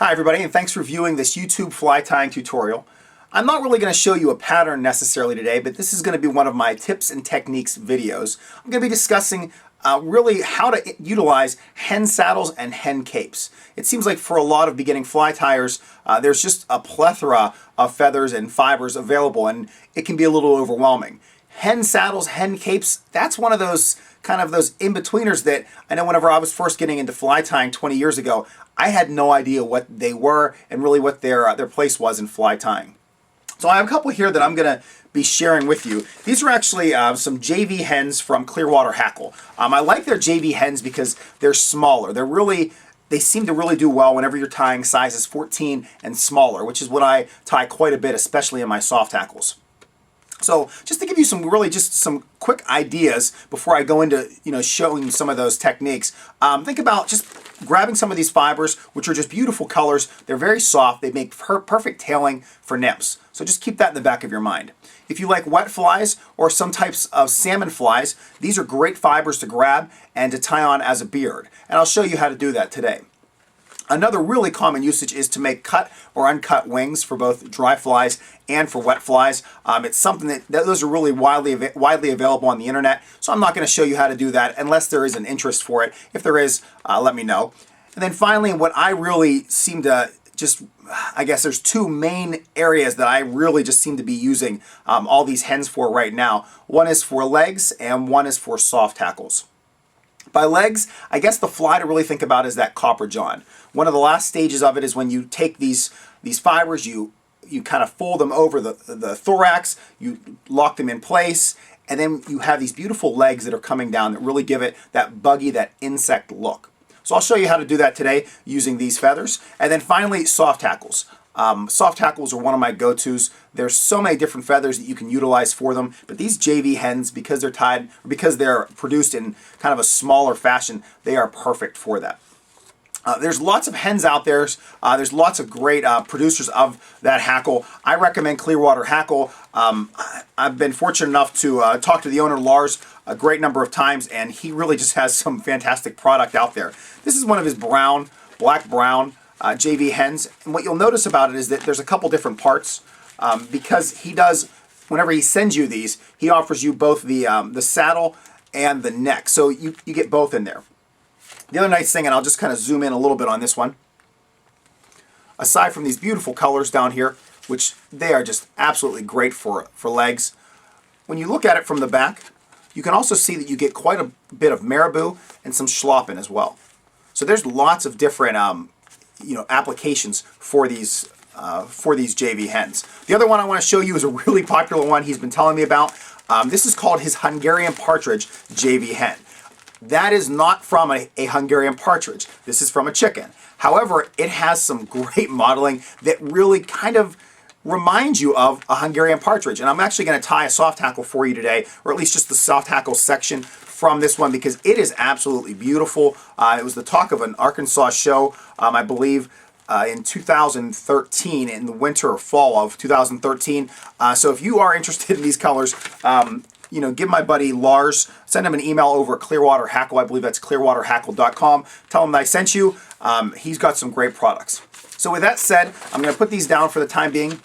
Hi everybody, and thanks for viewing this YouTube fly tying tutorial. I'm not really going to show you a pattern necessarily today, but this is going to be one of my tips and techniques videos. I'm going to be discussing really how to utilize hen saddles and hen capes. It seems like for a lot of beginning fly tyers, there's just a plethora of feathers and fibers available, and it can be a little overwhelming. Hen saddles, hen capes, that's one of those kind of those in-betweeners that I know whenever I was first getting into fly tying 20 years ago, I had no idea what they were and really what their place was in fly tying. So I have a couple here that I'm going to be sharing with you. These are actually some JV hens from Clearwater Hackle. I like their JV hens because they're smaller. They seem to really do well whenever you're tying sizes 14 and smaller, which is what I tie quite a bit, especially in my soft hackles. So just to give you some quick ideas before I go into showing some of those techniques, think about just grabbing some of these fibers, which are just beautiful colors. They're very soft. They make perfect tailing for nymphs. So just keep that in the back of your mind. If you like wet flies or some types of salmon flies, these are great fibers to grab and to tie on as a beard. And I'll show you how to do that today. Another really common usage is to make cut or uncut wings for both dry flies and for wet flies. It's something that those are really widely available on the internet, so I'm not going to show you how to do that unless there is an interest for it. If there is, let me know. And then finally, what I really seem to I guess there's two main areas that I really just seem to be using all these hens for right now. One is for legs and one is for soft hackles. By legs, I guess the fly to really think about is that copper john. One of the last stages of it is when you take these fibers, you kind of fold them over the thorax, you lock them in place, and then you have these beautiful legs that are coming down that really give it that buggy, that insect look. So I'll show you how to do that today using these feathers. And then finally, soft hackles. Soft hackles are one of my go-tos. There's so many different feathers that you can utilize for them, but these JV hens, because they're produced in kind of a smaller fashion, they are perfect for that. There's lots of hens out there. There's lots of great producers of that hackle. I recommend Clearwater Hackle. I've been fortunate enough to talk to the owner, Lars, a great number of times, and he really just has some fantastic product out there. This is one of his black-brown JV hens, and what you'll notice about it is that there's a couple different parts because whenever he sends you these, he offers you both the saddle and the neck, so you get both in there. The other nice thing, and I'll just kind of zoom in a little bit on this one, aside from these beautiful colors down here, which they are just absolutely great for legs, when you look at it from the back, you can also see that you get quite a bit of marabou and some schlappen as well. So there's lots of different applications for these JV hens. The other one I want to show you is a really popular one he's been telling me about. This is called his Hungarian partridge JV hen. That is not from a Hungarian partridge. This is from a chicken. However, it has some great modeling that really kind of reminds you of a Hungarian partridge. And I'm actually going to tie a soft hackle for you today, or at least just the soft hackle section from this one, because it is absolutely beautiful. It was the talk of an Arkansas show, I believe, in 2013, in the winter or fall of 2013. So if you are interested in these colors, give my buddy Lars, send him an email over at Clearwater Hackle. I believe that's clearwaterhackle.com. Tell him that I sent you. He's got some great products. So with that said, I'm going to put these down for the time being.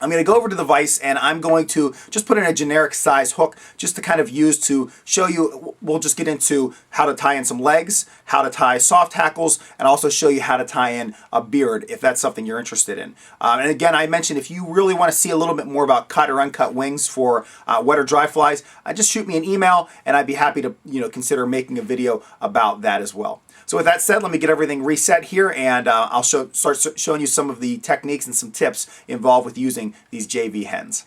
I'm going to go over to the vise and I'm going to just put in a generic size hook just to kind of use to show you. We'll just get into how to tie in some legs, how to tie soft hackles, and also show you how to tie in a beard if that's something you're interested in. And again, I mentioned if you really want to see a little bit more about cut or uncut wings for wet or dry flies, just shoot me an email and I'd be happy to consider making a video about that as well. So with that said, let me get everything reset here and I'll start showing you some of the techniques and some tips involved with using these JV hens.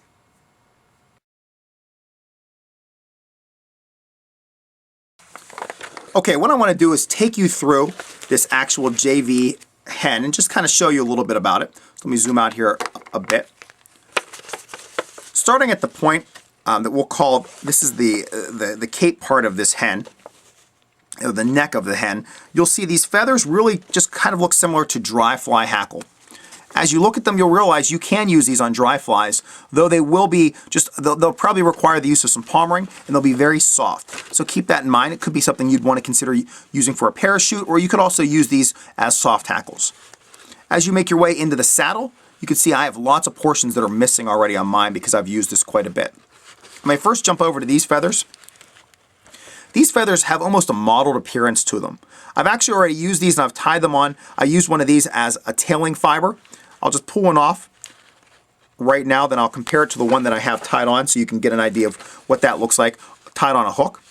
Okay, what I want to do is take you through this actual JV hen and just kind of show you a little bit about it. So let me zoom out here a bit. Starting at the point that we'll call, this is the cape part of this hen, the neck of the hen, you'll see these feathers really just kind of look similar to dry fly hackle. As you look at them, you'll realize you can use these on dry flies, though they will be they'll probably require the use of some palm ring, and they'll be very soft. So keep that in mind. It could be something you'd want to consider using for a parachute, or you could also use these as soft hackles. As you make your way into the saddle, you can see I have lots of portions that are missing already on mine because I've used this quite a bit. When I first jump over to these feathers have almost a mottled appearance to them. I've actually already used these and I've tied them on. I used one of these as a tailing fiber. I'll just pull one off right now, then I'll compare it to the one that I have tied on so you can get an idea of what that looks like tied on a hook.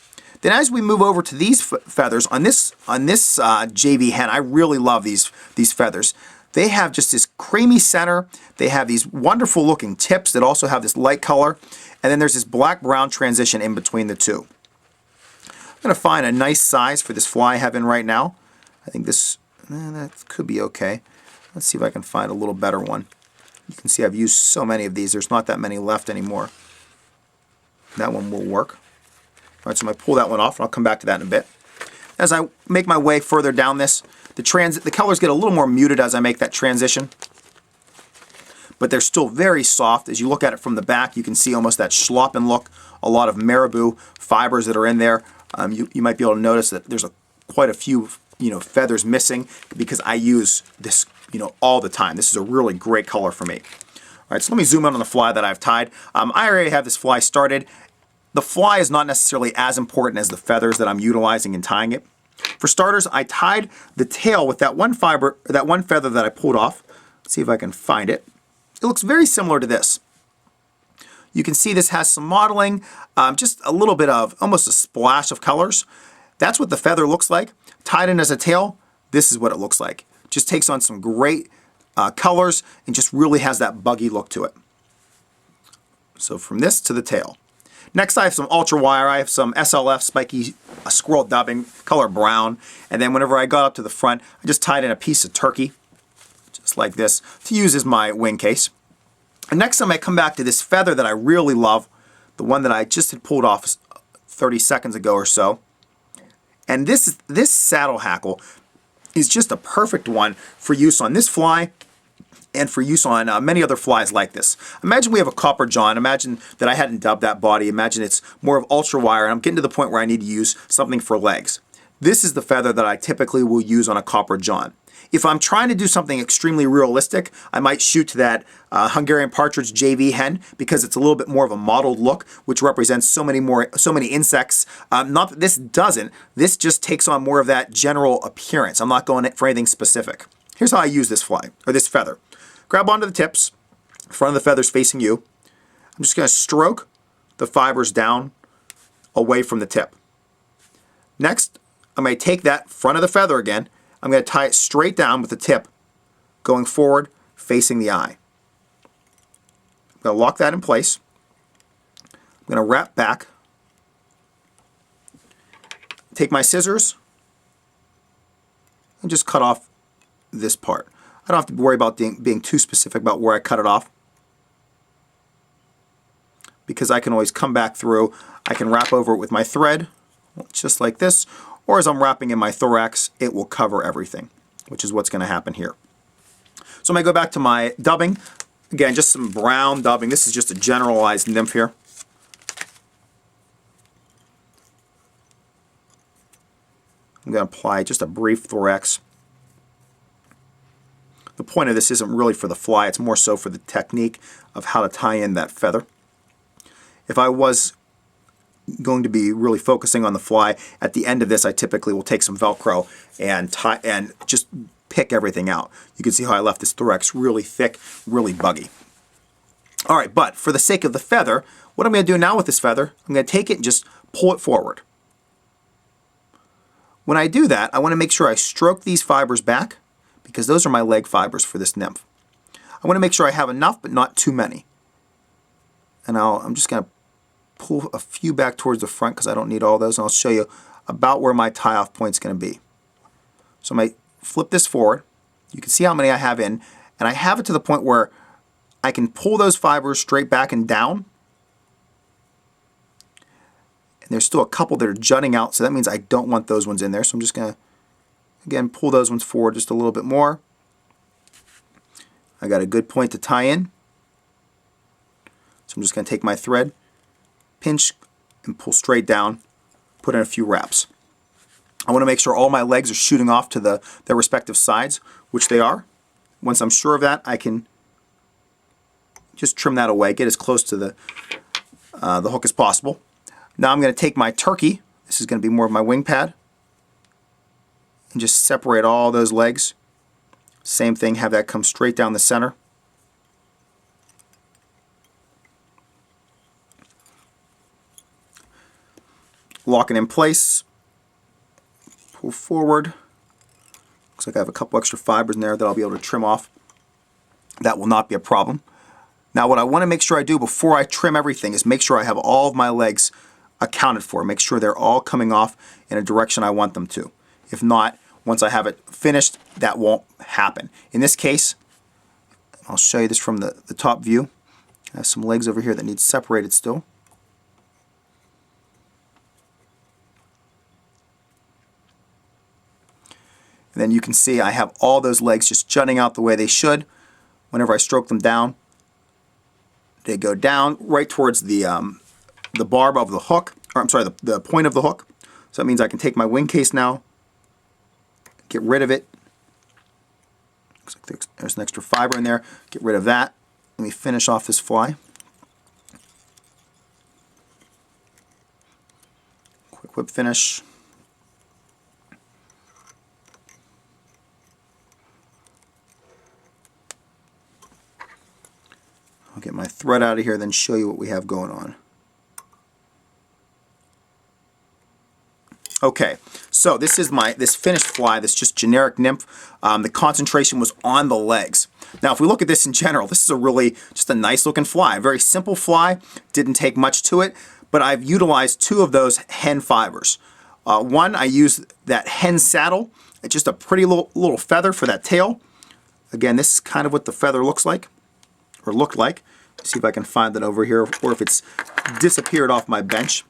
Then as we move over to these feathers, on this JV Hen, I really love these feathers. They have just this creamy center. They have these wonderful looking tips that also have this light color. And then there's this black-brown transition in between the two. I'm going to find a nice size for this fly I have in right now. I think this, that could be okay. Let's see if I can find a little better one. You can see I've used so many of these. There's not that many left anymore. That one will work. All right, so I'm going to pull that one off, and I'll come back to that in a bit. As I make my way further down this, the colors get a little more muted as I make that transition, but they're still very soft. As you look at it from the back, you can see almost that schloppen look, a lot of marabou fibers that are in there. You might be able to notice that there's quite a few feathers missing because I use this all the time. This is a really great color for me. All right, so let me zoom in on the fly that I've tied. I already have this fly started. The fly is not necessarily as important as the feathers that I'm utilizing in tying it. For starters, I tied the tail with that one feather that I pulled off. Let's see if I can find it. It looks very similar to this. You can see this has some modeling, just a little bit of almost a splash of colors. That's what the feather looks like. Tied in as a tail, this is what it looks like. Just takes on some great colors and just really has that buggy look to it. So from this to the tail. Next, I have some ultra wire. I have some SLF spiky squirrel dubbing, color brown. And then whenever I got up to the front, I just tied in a piece of turkey, just like this, to use as my wing case. And next time I come back to this feather that I really love, the one that I just had pulled off 30 seconds ago or so. And this saddle hackle is just a perfect one for use on this fly and for use on many other flies like this. Imagine we have a copper john. Imagine that I hadn't dubbed that body. Imagine it's more of ultra wire and I'm getting to the point where I need to use something for legs. This is the feather that I typically will use on a copper john. If I'm trying to do something extremely realistic, I might shoot to that Hungarian partridge JV Hen because it's a little bit more of a mottled look, which represents so many insects. Not that this doesn't. This just takes on more of that general appearance. I'm not going for anything specific. Here's how I use this fly, or this feather. Grab onto the tips, front of the feathers facing you. I'm just going to stroke the fibers down away from the tip. Next, I'm going to take that front of the feather again. I'm going to tie it straight down with the tip going forward, facing the eye. I'm going to lock that in place. I'm going to wrap back. Take my scissors and just cut off this part. I don't have to worry about being too specific about where I cut it off because I can always come back through. I can wrap over it with my thread, just like this, or as I'm wrapping in my thorax, it will cover everything, which is what's going to happen here. So I'm going to go back to my dubbing. Again, just some brown dubbing. This is just a generalized nymph here. I'm going to apply just a brief thorax. The point of this isn't really for the fly, it's more so for the technique of how to tie in that feather. If I was going to be really focusing on the fly, at the end of this I typically will take some Velcro and just pick everything out. You can see how I left this thorax really thick, really buggy. Alright, but for the sake of the feather, what I'm going to do now with this feather, I'm going to take it and just pull it forward. When I do that, I want to make sure I stroke these fibers back because those are my leg fibers for this nymph. I want to make sure I have enough but not too many. And I'm just going to pull a few back towards the front because I don't need all those, and I'll show you about where my tie-off point is going to be. So I might flip this forward. You can see how many I have in, and I have it to the point where I can pull those fibers straight back and down. And there's still a couple that are jutting out, so that means I don't want those ones in there. So I'm just going to, again, pull those ones forward just a little bit more. I got a good point to tie in. So I'm just going to take my thread, pinch, and pull straight down, put in a few wraps. I want to make sure all my legs are shooting off to their respective sides, which they are. Once I'm sure of that, I can just trim that away, get as close to the hook as possible. Now I'm going to take my turkey, this is going to be more of my wing pad, and just separate all those legs. Same thing, have that come straight down the center. Lock it in place, pull forward. Looks like I have a couple extra fibers in there that I'll be able to trim off. That will not be a problem. Now what I want to make sure I do before I trim everything is make sure I have all of my legs accounted for. Make sure they're all coming off in a direction I want them to. If not, once I have it finished, that won't happen. In this case, I'll show you this from the top view. I have some legs over here that need separated still. And then you can see I have all those legs just jutting out the way they should. Whenever I stroke them down, they go down right towards the barb of the hook, or I'm sorry, the point of the hook. So that means I can take my wing case now, get rid of it. Looks like there's an extra fiber in there. Get rid of that. Let me finish off this fly. Quick whip finish. I'll get my thread out of here, then show you what we have going on. Okay, so this is this finished fly, this just generic nymph. The concentration was on the legs. Now if we look at this in general, this is a really just a nice looking fly. A very simple fly, didn't take much to it, but I've utilized two of those hen fibers. One, I used that hen saddle, it's just a pretty little feather for that tail. Again, this is kind of what the feather looks like, or looked like. See if I can find it over here, or if it's disappeared off my bench.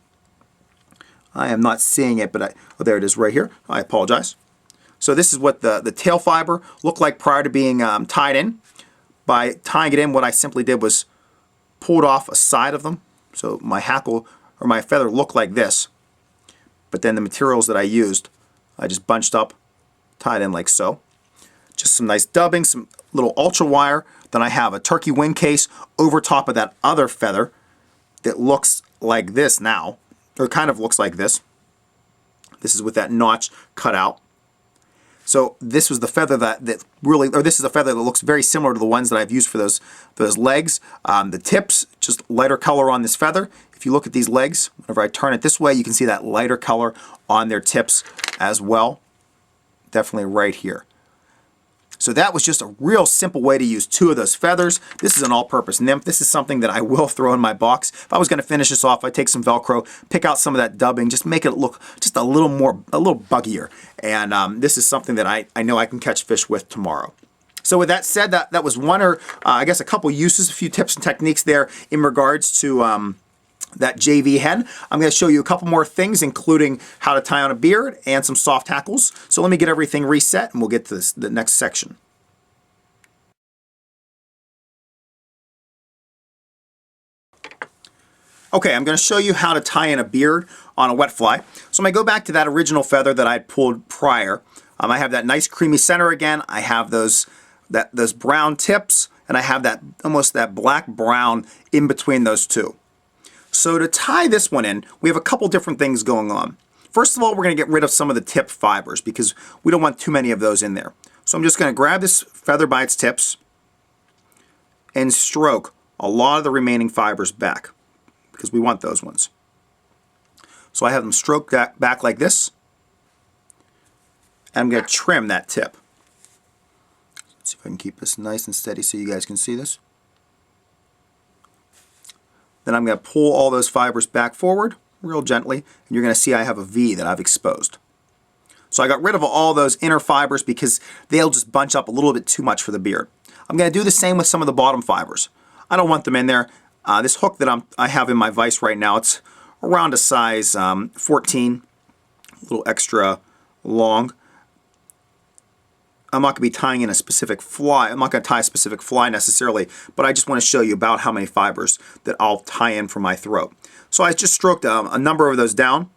I am not seeing it, but oh, there it is right here. I apologize. So this is what the tail fiber looked like prior to being tied in. By tying it in, what I simply did was pulled off a side of them. So my hackle or my feather looked like this. But then the materials that I used, I just bunched up, tied in like so. Just some nice dubbing, some little ultra wire. Then I have a turkey wing case over top of that other feather that looks like this now. Or kind of looks like this. This is with that notch cut out. So this was the feather that really, or this is a feather that looks very similar to the ones that I've used for those legs. The tips, just lighter color on this feather. If you look at these legs, whenever I turn it this way, you can see that lighter color on their tips as well. Definitely right here. So that was just a real simple way to use two of those feathers. This is an all-purpose nymph. This is something that I will throw in my box. If I was going to finish this off, I'd take some Velcro, pick out some of that dubbing, just make it look just a little buggier. And this is something that I know I can catch fish with tomorrow. So with that said, that was one, or I guess a couple uses, a few tips and techniques there in regards to that JV hen. I'm going to show you a couple more things, including how to tie on a beard and some soft hackles. So let me get everything reset and we'll get to the next section. Okay, I'm going to show you how to tie in a beard on a wet fly. So I'm going to go back to that original feather that I had pulled prior. I have that nice creamy center again. I have those brown tips, and I have that almost that black brown in between those two. So to tie this one in, we have a couple different things going on. First of all, we're going to get rid of some of the tip fibers because we don't want too many of those in there. So I'm just going to grab this feather by its tips and stroke a lot of the remaining fibers back because we want those ones. So I have them stroked back like this, and I'm going to trim that tip. Let's see if I can keep this nice and steady so you guys can see this. Then I'm going to pull all those fibers back forward real gently, and you're going to see I have a V that I've exposed. So I got rid of all those inner fibers because they'll just bunch up a little bit too much for the beard. I'm going to do the same with some of the bottom fibers. I don't want them in there. This hook that I have in my vise right now, it's around a size 14, a little extra long. I'm not going to be tying in a specific fly. I'm not going to tie a specific fly necessarily, but I just want to show you about how many fibers that I'll tie in for my throat. So I just stroked a number of those down.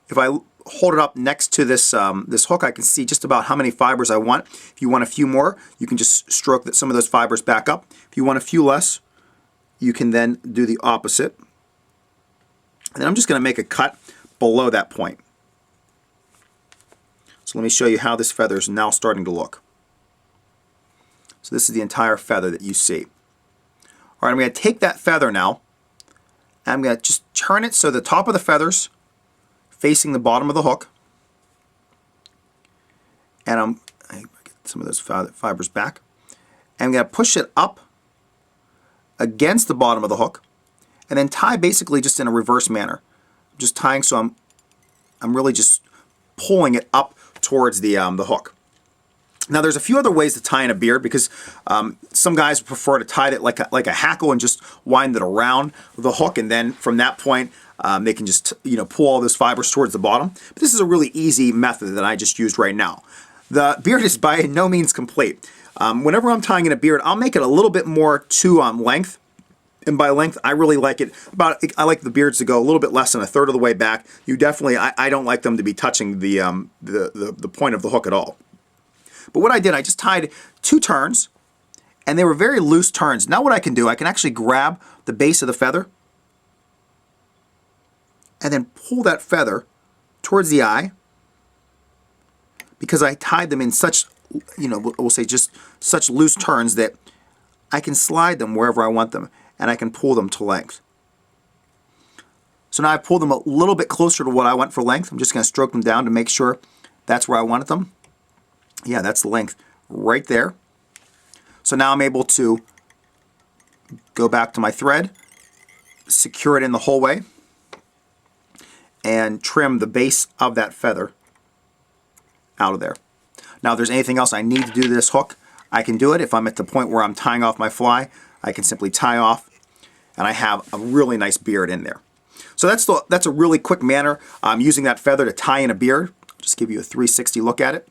If I hold it up next to this this hook, I can see just about how many fibers I want. If you want a few more, you can just stroke some of those fibers back up. If you want a few less, you can then do the opposite. And then I'm just going to make a cut below that point. So let me show you how this feather is now starting to look. So this is the entire feather that you see. All right, I'm going to take that feather now, and I'm going to just turn it so the top of the feather's facing the bottom of the hook. And I get some of those fibers back. And I'm going to push it up against the bottom of the hook, and then tie basically just in a reverse manner. I'm just tying so I'm really just pulling it up towards the hook. Now there's a few other ways to tie in a beard, because some guys prefer to tie it like a hackle and just wind it around the hook, and then from that point they can just pull all those fibers towards the bottom. But this is a really easy method that I just used right now. The beard is by no means complete. Whenever I'm tying in a beard, I'll make it a little bit more to length. And by length, I really like it I like the beards to go a little bit less than a third of the way back. You definitely, I don't like them to be touching the point of the hook at all. But what I did, I just tied 2 turns, and they were very loose turns. Now what I can do, I can actually grab the base of the feather and then pull that feather towards the eye, because I tied them in such, we'll say just such loose turns that I can slide them wherever I want them, and I can pull them to length. So now I pulled them a little bit closer to what I want for length. I'm just going to stroke them down to make sure that's where I wanted them. Yeah, that's the length right there. So now I'm able to go back to my thread, secure it in the whole way, and trim the base of that feather out of there. Now if there's anything else I need to do to this hook, I can do it. If I'm at the point where I'm tying off my fly, I can simply tie off, and I have a really nice beard in there. So that's a really quick manner using that feather to tie in a beard. Just give you a 360 look at it.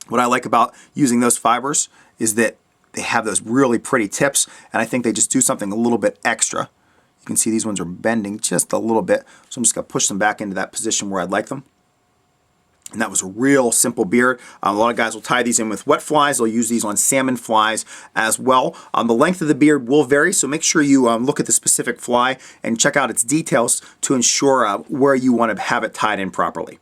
What I like about using those fibers is that they have those really pretty tips, and I think they just do something a little bit extra. You can see these ones are bending just a little bit, so I'm just going to push them back into that position where I'd like them. And that was a real simple beard. A lot of guys will tie these in with wet flies. They'll use these on salmon flies as well. The length of the beard will vary, so make sure you look at the specific fly and check out its details to ensure where you want to have it tied in properly.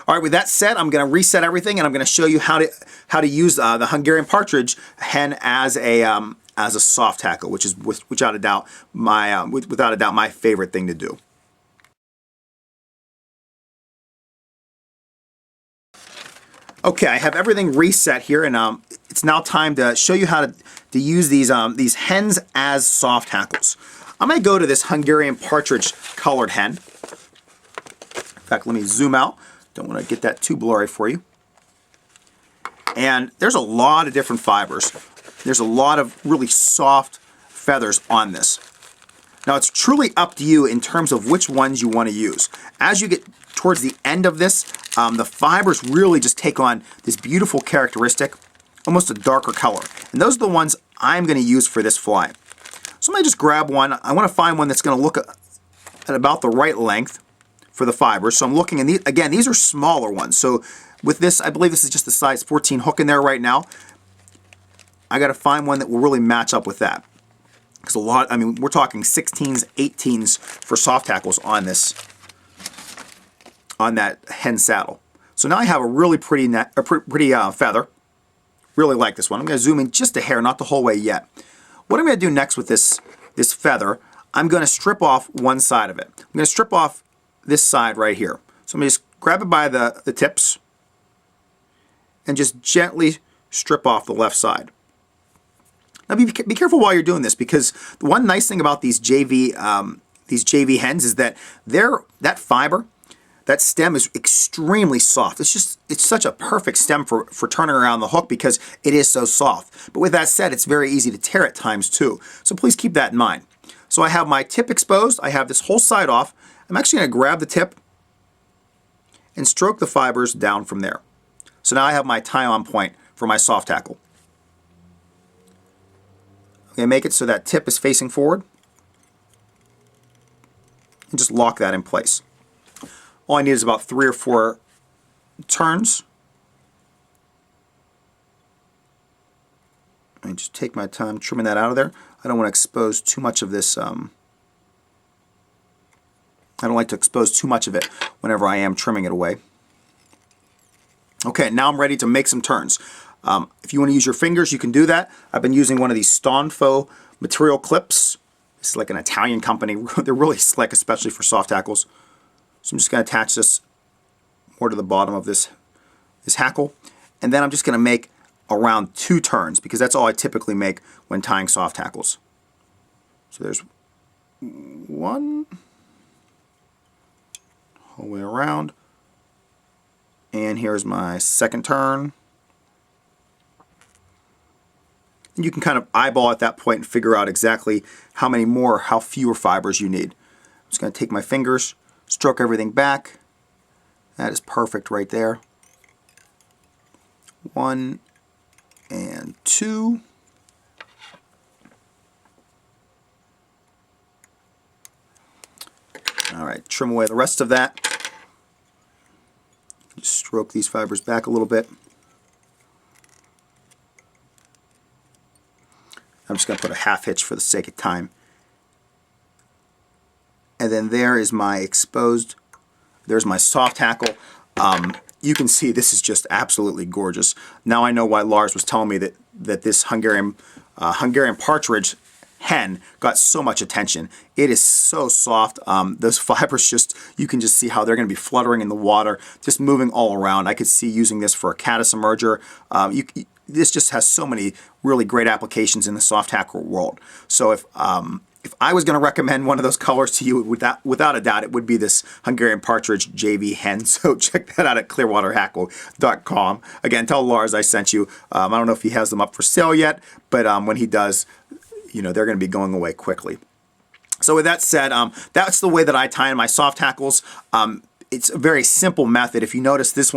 All right, with that said, I'm going to reset everything, and I'm going to show you how to use the Hungarian partridge hen as a soft hackle, which is without a doubt my favorite thing to do. Okay, I have everything reset here, and it's now time to show you how to use these hens as soft hackles. I'm going to go to this Hungarian partridge colored hen. In fact, let me zoom out. Don't want to get that too blurry for you. And there's a lot of different fibers. There's a lot of really soft feathers on this. Now it's truly up to you in terms of which ones you want to use. As you get towards the end of this, the fibers really just take on this beautiful characteristic, almost a darker color. And those are the ones I'm going to use for this fly. So I'm going to just grab one. I want to find one that's going to look at about the right length for the fibers. So I'm looking, and again, these are smaller ones. So with this, I believe this is just the size 14 hook in there right now. I got to find one that will really match up with that. Because we're talking 16s, 18s for soft hackles on this, on that hen saddle. So now I have a really pretty feather. Really like this one. I'm going to zoom in just a hair, not the whole way yet. What I'm going to do next with this feather, I'm going to strip off one side of it. I'm going to strip off this side right here. So I'm going to just grab it by the tips and just gently strip off the left side. Now be careful while you're doing this, because the one nice thing about these JV hens is that that fiber, that stem is extremely soft. It's such a perfect stem for turning around the hook because it is so soft. But with that said, it's very easy to tear at times too. So please keep that in mind. So I have my tip exposed. I have this whole side off. I'm actually going to grab the tip and stroke the fibers down from there. So now I have my tie-on point for my soft hackle. I'm going to make it so that tip is facing forward and just lock that in place. All I need is about 3 or 4 turns. And just take my time trimming that out of there. I don't want to expose too much of this. I don't like to expose too much of it whenever I am trimming it away. Okay, now I'm ready to make some turns. If you want to use your fingers, you can do that. I've been using one of these Stonfo material clips. This is like an Italian company. They're really slick, especially for soft hackles. So I'm just going to attach this more to the bottom of this hackle. And then I'm just going to make around 2 turns, because that's all I typically make when tying soft hackles. So there's 1, whole way around, and here's my second turn. And you can kind of eyeball at that point and figure out exactly how many more, how fewer fibers you need. I'm just going to take my fingers, stroke everything back. That is perfect right there. 1 and 2. All right, trim away the rest of that. Just stroke these fibers back a little bit. I'm just going to put a half hitch for the sake of time. And then there is my exposed, there's my soft hackle. You can see this is just absolutely gorgeous. Now I know why Lars was telling me that this Hungarian partridge hen got so much attention. It is so soft. Those fibers just, you can just see how they're going to be fluttering in the water, just moving all around. I could see using this for a caddis emerger. This just has so many really great applications in the soft hackle world. So if I was going to recommend one of those colors to you, without a doubt, it would be this Hungarian partridge JV Hen. So check that out at clearwaterhackle.com. Again, tell Lars I sent you. I don't know if he has them up for sale yet, but when he does, you know, they're going to be going away quickly. So with that said, that's the way that I tie in my soft hackles. It's a very simple method. If you notice, this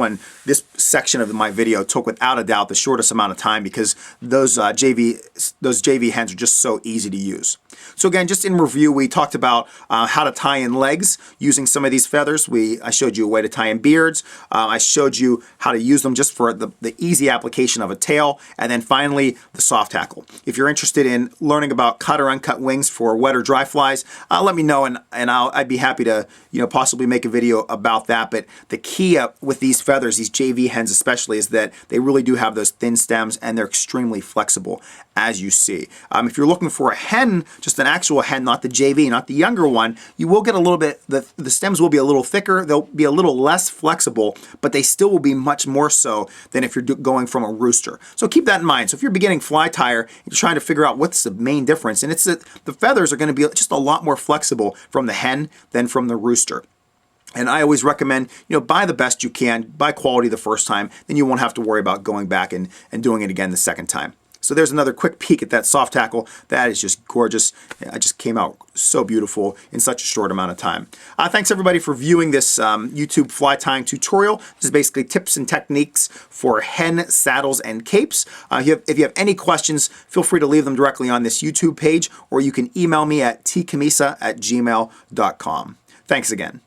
section of my video took without a doubt the shortest amount of time, because those JV hens are just so easy to use. So again, just in review, we talked about how to tie in legs using some of these feathers. I showed you a way to tie in beards. I showed you how to use them just for the easy application of a tail. And then finally, the soft hackle. If you're interested in learning about cut or uncut wings for wet or dry flies, let me know, and I'd be happy to possibly make a video about that. But the key with these feathers, these JV hens especially, is that they really do have those thin stems and they're extremely flexible, as you see. If you're looking for a hen, just an actual hen, not the JV, not the younger one, you will get a little bit, the stems will be a little thicker, they'll be a little less flexible, but they still will be much more so than if you're going from a rooster. So keep that in mind. So if you're beginning fly tyer, you're trying to figure out what's the main difference, and it's that the feathers are going to be just a lot more flexible from the hen than from the rooster. And I always recommend, buy the best you can, buy quality the first time, then you won't have to worry about going back and doing it again the second time. So there's another quick peek at that soft hackle. That is just gorgeous. It just came out so beautiful in such a short amount of time. Thanks everybody for viewing this YouTube fly tying tutorial. This is basically tips and techniques for hen saddles and capes. If you have any questions, feel free to leave them directly on this YouTube page, or you can email me at tcammisa@gmail.com. Thanks again.